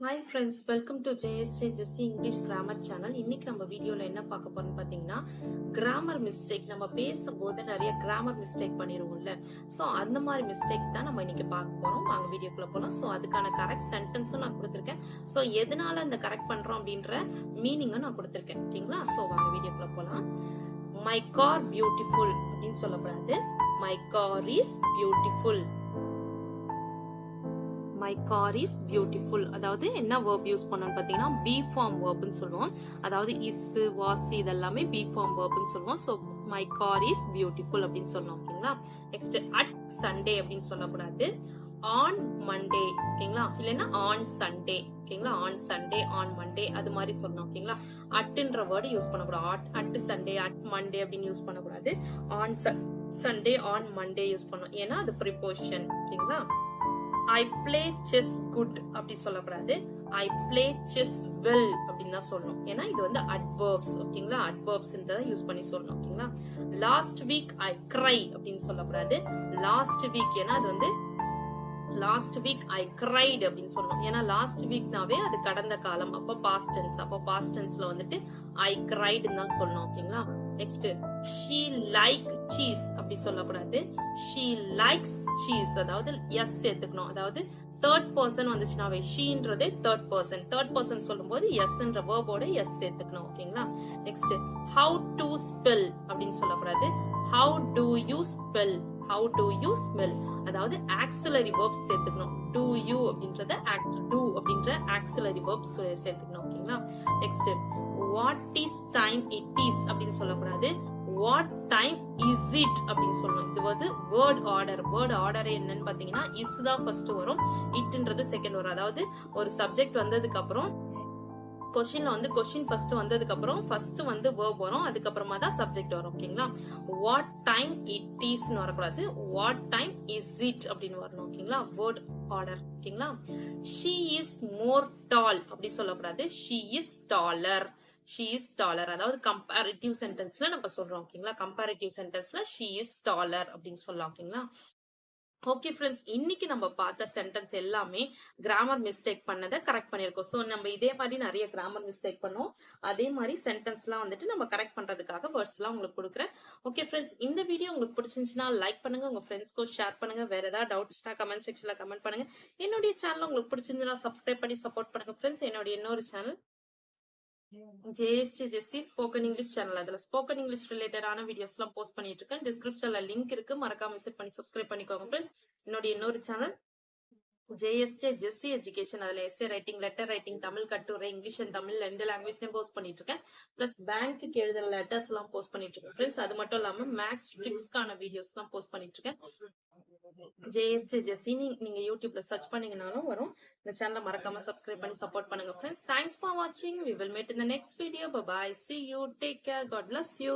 Hi friends, welcome to JSJ Jessie English grammar channel. இன்னைக்கு நம்ம வீடியோல என்ன பார்க்க போறோம்னு பார்த்தீங்கன்னா, கிராமர் மிஸ்டேக். நம்ம பேசும்போது நிறைய கிராமர் மிஸ்டேக் பண்ணிடுவோம்ல. ஸோ அந்த மாதிரி மிஸ்டேக் தான் நம்ம இன்னைக்கு பார்க்க போறோம். வாங்க வீடியோக்குள்ள போகலாம். ஸோ அதுக்கான கரெக்ட் சென்டென்ஸும் நான் கொடுத்துருக்கேன். ஸோ எதனால இந்த கரெக்ட் பண்றோம் அப்படின்ற மீனிங்கும் நான் கொடுத்துருக்கேன். ஓகேங்களா? ஸோ வாங்க வீடியோக்குள்ள போகலாம். மை கார் பியூட்டிஃபுல் அப்படின்னு சொல்லக்கூடாது. My car is beautiful. My car is beautiful. அதாவது என்ன வேர்ப் யூஸ் பண்ணோம்னு பார்த்தீங்கன்னா, பி ஃபார்ம் வேர்ப்னு சொல்லுவோம். அதாவது இஸ், வாஸ் இதெல்லாமே பி ஃபார்ம் வேர்ப்னு சொல்லுவோம். So my car is beautiful அப்படின்னு சொல்லணும். ஓகேங்களா? நெக்ஸ்ட் அட் சண்டே அப்படின்னு சொல்லக்கூடாது. On Monday. ஓகேங்களா? இல்லைன்னா ஆன் சண்டே. ஓகேங்களா? ஆன் சண்டே, ஆன் மண்டே அது மாதிரி சொல்லணும். ஓகேங்களா? அட்டுன்ற வேர்டு யூஸ் பண்ணக்கூடாது. அட் சண்டே, அட் மண்டே அப்படின்னு யூஸ் பண்ணக்கூடாது. On Sunday, on Monday use பண்ணணும். ஏன்னா அது ப்ரிபோசிஷன். ஓகேங்களா? I play chess good அப்படி சொல்லக்கூடாது. I play chess well அப்படின்னு தான் சொல்லணும். ஏன்னா இது வந்து adverbs. ஓகேங்களா? adverbs யூஸ் பண்ணி சொல்லணும். ஓகேங்களா? லாஸ்ட் வீக் I cry அப்படின்னு சொல்லக்கூடாது. லாஸ்ட் வீக் ஏன்னா அது வந்து லாஸ்ட் வீக் ஐ கிரைட் அப்படின்னு சொல்லணும். ஏன்னா லாஸ்ட் வீக்னாவே அது கடந்த காலம். அப்போ பாஸ்ட் டென்ஸ். அப்போ பாஸ்ட் டென்ஸ்ல வந்துட்டு ஐ கிரைடுன்னு தான் சொல்லணும். ஓகேங்களா? நெக்ஸ்ட் ஷீ லைக் சீஸ் அப்படி சொல்லக்கூடாது. She likes cheese. அதாவது எஸ் சேர்த்துக்கணும். அதாவது தேர்ட் பர்சன் வந்துச்சுனாவே ஷீன்றதே தேர்ட் பர்சன். தேர்ட் பர்சன் சொல்லும் போது எஸ்ன்ற வேர்போட எஸ் சேர்த்துக்கணும். ஓகேங்களா? நெக்ஸ்ட் ஹவு டு ஸ்பெல் அப்படின்னு சொல்லக்கூடாது. How to you spell. How to you smell. அதாவது ஆக்சிலரி வேர்ப்ஸ் சேர்த்துக்கணும். டு யூ அப்படின்றத டு அப்படின்ற ஆக்சிலரி வேர்ப்ஸ் சேர்த்துக்கணும். ஓகேங்களா? Next what is time it is அப்படின்னு சொல்லக்கூடாது. வாட் டைம் இஸ் இட் அப்படின்னு சொல்லணும். இது வந்து வேர்ட் ஆர்டர். வேர்ட் ஆர்டர் என்னன்னு பாத்தீங்கன்னா, இஸ் தான் ஃபர்ஸ்ட் வரும், இட்ன்றது செகண்ட் வரும். அதாவது ஒரு சப்ஜெக்ட் வந்ததுக்கு அப்புறம் கொஸ்டின்ல வந்து கொஸ்டின் ஃபர்ஸ்ட் வந்ததுக்கு அப்புறம் ஃபர்ஸ்ட் வந்து வேர்ப் வரும், அதுக்கப்புறமா தான் சப்ஜெக்ட் வரும். ஓகேங்களா? வாட் டைம் இட் இஸ்னு வரக்கூடாது. வாட் டைம் இஸ் இட் அப்படின்னு வரணும். ஓகேங்களா? Word order. ஓகேங்களா? ஷீ இஸ் மோர் டால் அப்படி சொல்லக்கூடாது. She is taller. She is taller. அதாவது கம்பேரிட்டிவ் சென்டென்ஸ்ல நம்ம சொல்றோம். ஓகேங்களா? கம்பேரிட்டிவ் சென்டென்ஸ்ல ஷீ இஸ் டாலர் அப்படின்னு சொல்லலாம். ஓகேங்களா? ஓகே ஃப்ரெண்ட்ஸ், இன்னைக்கு நம்ம பார்த்த சென்டென்ஸ் எல்லாமே கிராமர் மிஸ்டேக் பண்ணதை கரெக்ட் பண்ணியிருக்கோம். ஸோ நம்ம இதே மாதிரி நிறைய கிராமர் மிஸ்டேக் பண்ணோம். அதே மாதிரி சென்டென்ஸ்லாம் வந்துட்டு நம்ம கரெக்ட் பண்றதுக்காக வேர்ட்ஸ்லாம் உங்களுக்கு கொடுக்குறேன். ஓகே ஃப்ரெண்ட்ஸ், இந்த வீடியோ உங்களுக்கு பிடிச்சிருந்துச்சுன்னா லைக் பண்ணுங்க, உங்க ஃப்ரெண்ட்ஸ்க்கும் ஷேர் பண்ணுங்க. வேற ஏதாவது டவுட்ஸ்னா கமெண்ட் செக்ஷன்ல கமெண்ட் பண்ணுங்க. என்னுடைய சேனல் உங்களுக்கு பிடிச்சிருந்துச்சுன்னா சப்ஸ்கிரைப் பண்ணி சப்போர்ட் பண்ணுங்க ஃப்ரெண்ட்ஸ். என்னுடைய இன்னொரு சேனல் ஜேஎஸ்ஜே ஜெஸ்ஸி ஸ்போக்கன் இங்கிலீஷ் சேனல். அதுல ஸ்போக்கன் இங்கிலீஷ் ரிலேட்டடான வீடியோஸ் எல்லாம் போஸ்ட் பண்ணிட்டு இருக்கேன். டிஸ்கிரிப்ஷன்ல லிங்க் இருக்கு, மறக்காம விசிட் பண்ணி சப்ஸ்கிரைப் பண்ணிக்கோங்க ஃப்ரெண்ட்ஸ். என்னுடைய இன்னொரு சேனல் ஜேஎஸ்ஜே ஜெஸ்ஸி எஜுகேஷன். அதுல S A writing, letter writing, Tamil கட்டுரை, இங்கிலீஷ் அண்ட் தமிழ் ரெண்டு லாங்குவேஜ்லயும் போஸ்ட் பண்ணிட்டு இருக்கேன். பிளஸ் பேங்க்கு எழுதுற லெட்டர்ஸ் எல்லாம் போஸ்ட் பண்ணிட்டு இருக்கேன் ஃப்ரெண்ட்ஸ். அது மட்டும் இல்லாம மேக்ஸ் ட்ரிக்ஸ்க்கான வீடியோஸ் எல்லாம் போஸ்ட் பண்ணிட்டு இருக்கேன். ஜேஎஸ்ஜே ஜெஸ்ஸி நீங்க யூடியூப்ல சர்ச் பண்ணீங்கனாலும் வரும். இந்த சேனலை மறக்காம சப்ஸ்கிரைப் பண்ணி சப்போர்ட் பண்ணுங்க ஃப்ரெண்ட்ஸ். தேங்க்ஸ் ஃபார் வாட்சிங். We will meet in the next video. Bye bye. See you. Take care. God bless you.